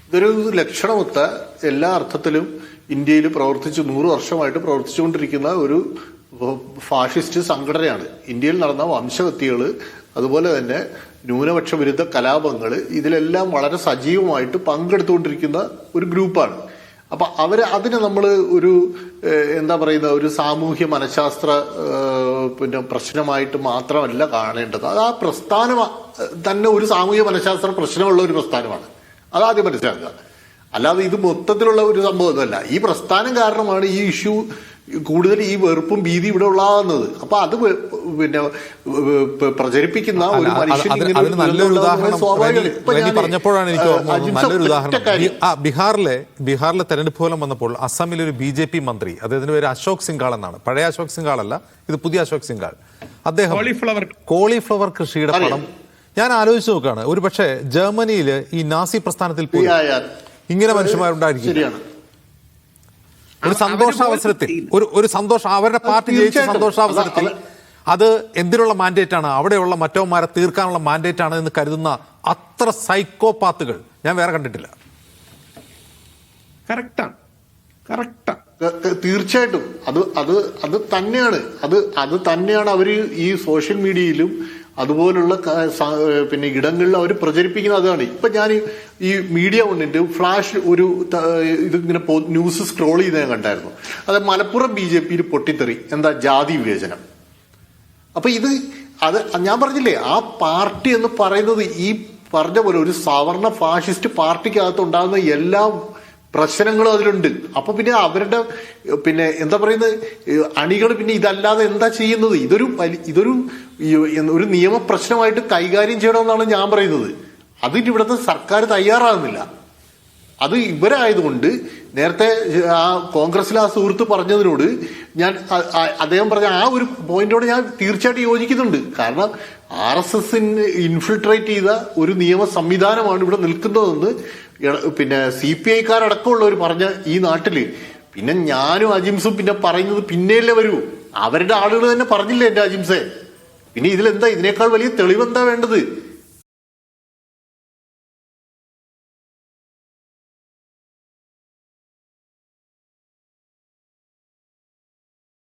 ഇതൊരു ലക്ഷണമൊത്ത എല്ലാ അർത്ഥത്തിലും ഇന്ത്യയിൽ 100 വർഷമായിട്ട് പ്രവർത്തിച്ചുകൊണ്ടിരിക്കുന്ന ഒരു ഫാഷിസ്റ്റ് സംഘടനയാണ്. ഇന്ത്യയിൽ നടന്ന വംശഹത്യകൾ, അതുപോലെ തന്നെ ന്യൂനപക്ഷ വിരുദ്ധ കലാപങ്ങൾ, ഇതിലെല്ലാം വളരെ സജീവമായിട്ട് പങ്കെടുത്തുകൊണ്ടിരിക്കുന്ന ഒരു ഗ്രൂപ്പാണ്. അപ്പൊ അതിനെ നമ്മൾ ഒരു ഒരു സാമൂഹ്യ മനഃശാസ്ത്ര പ്രശ്നമായിട്ട് മാത്രമല്ല കാണേണ്ടത്. അത് ആ പ്രസ്ഥാനം തന്നെ ഒരു സാമൂഹ്യ മനഃശാസ്ത്ര പ്രശ്നമുള്ള ഒരു പ്രസ്ഥാനമാണ്. അതാദ്യം മനസ്സിലാക്കുക. അല്ലാതെ ഇത് മൊത്തത്തിലുള്ള ഒരു സംഭവമൊന്നുമല്ല. ഈ പ്രസ്ഥാനം കാരണമാണ് ഈ ഇഷ്യൂ കൂടുതൽ ഈ വെറുപ്പും ഭീതി ഇവിടെ ഉള്ളാകുന്നത്. അപ്പൊ അത് പ്രചരിപ്പിക്കുന്ന ഒരു പറഞ്ഞപ്പോഴാണ് എനിക്ക് നല്ലൊരു ഉദാഹരണം. ബീഹാറിലെ തെരഞ്ഞെടുപ്പ് ഫലം വന്നപ്പോൾ അസമിലെ ഒരു BJP മന്ത്രി, അദ്ദേഹത്തിന്റെ പേര് അശോക് സിംഗാൾ എന്നാണ്. പഴയ അശോക് സിംഗാൾ അല്ല, ഇത് പുതിയ അശോക് സിംഗാൾ. അദ്ദേഹം കോളിഫ്ലവർ കൃഷിയുടെ പണം ഞാൻ ആലോചിച്ച് നോക്കുകയാണ്. ഒരു പക്ഷേ ജർമ്മനിയിൽ ഈ നാസി പ്രസ്ഥാനത്തിൽ പോയി ഇങ്ങനെ മനുഷ്യന്മാരുണ്ടായിരിക്കും. ഒരു സന്തോഷാവസരത്തിൽ ഒരു സന്തോഷം, അവരുടെ പാർട്ടി ജയിച്ച സന്തോഷാവസരത്തിൽ അത് എന്തിനുള്ള മാൻഡേറ്റ് ആണ്, അവിടെയുള്ള മറ്റവന്മാരെ തീർക്കാനുള്ള മാൻഡേറ്റ് ആണ് എന്ന് കരുതുന്ന അത്ര സൈക്കോപാത്തുകൾ ഞാൻ വേറെ കണ്ടിട്ടില്ല. തീർച്ചയായിട്ടും അത് തന്നെയാണ് അവര് ഈ സോഷ്യൽ മീഡിയയിലും അതുപോലുള്ള ഇടങ്ങളിൽ അവർ പ്രചരിപ്പിക്കുന്നത്. അതാണ്. ഇപ്പൊ ഞാൻ ഈ മീഡിയ കൊണ്ടിട്ട് ഫ്ലാഷ് ഇതിങ്ങനെ ന്യൂസ് സ്ക്രോൾ ചെയ്ത് ഞാൻ കണ്ടായിരുന്നു. അത് മലപ്പുറം BJPയിൽ പൊട്ടിത്തെറി, ജാതി വിവേചനം. അപ്പൊ ഞാൻ പറഞ്ഞില്ലേ, ആ പാർട്ടി എന്ന് പറയുന്നത് ഈ പറഞ്ഞ പോലെ ഒരു സവർണ ഫാഷിസ്റ്റ് പാർട്ടിക്കകത്ത് ഉണ്ടാകുന്ന എല്ലാ പ്രശ്നങ്ങളും അതിലുണ്ട്. അപ്പൊ പിന്നെ അവരുടെ അണികൾ ഇതല്ലാതെ എന്താ ചെയ്യുന്നത്? ഇതൊരു നിയമപ്രശ്നമായിട്ട് കൈകാര്യം ചെയ്യണമെന്നാണ് ഞാൻ പറയുന്നത്. അതിന് ഇവിടുത്തെ സർക്കാർ തയ്യാറാകുന്നില്ല. അത് ഇവരായതുകൊണ്ട് നേരത്തെ ആ കോൺഗ്രസിലെ ആ സുഹൃത്ത് പറഞ്ഞതിനോട് അദ്ദേഹം പറഞ്ഞ ആ ഒരു പോയിന്റോട് ഞാൻ തീർച്ചയായിട്ടും യോജിക്കുന്നുണ്ട്. കാരണം RSSന് ഇൻഫിൽട്രേറ്റ് ചെയ്ത ഒരു നിയമ സംവിധാനമാണ് ഇവിടെ നിൽക്കുന്നതെന്ന് CPIക്കാരടക്കമുള്ളവർ പറഞ്ഞ ഈ നാട്ടില് ഞാനും അജിംസും പറയുന്നത് പിന്നെയല്ലേ വരൂ. അവരുടെ ആളുകൾ തന്നെ പറഞ്ഞില്ലേ എന്റെ അജിംസെ. ഇതിനെക്കാൾ വലിയ തെളിവെന്താ വേണ്ടത്?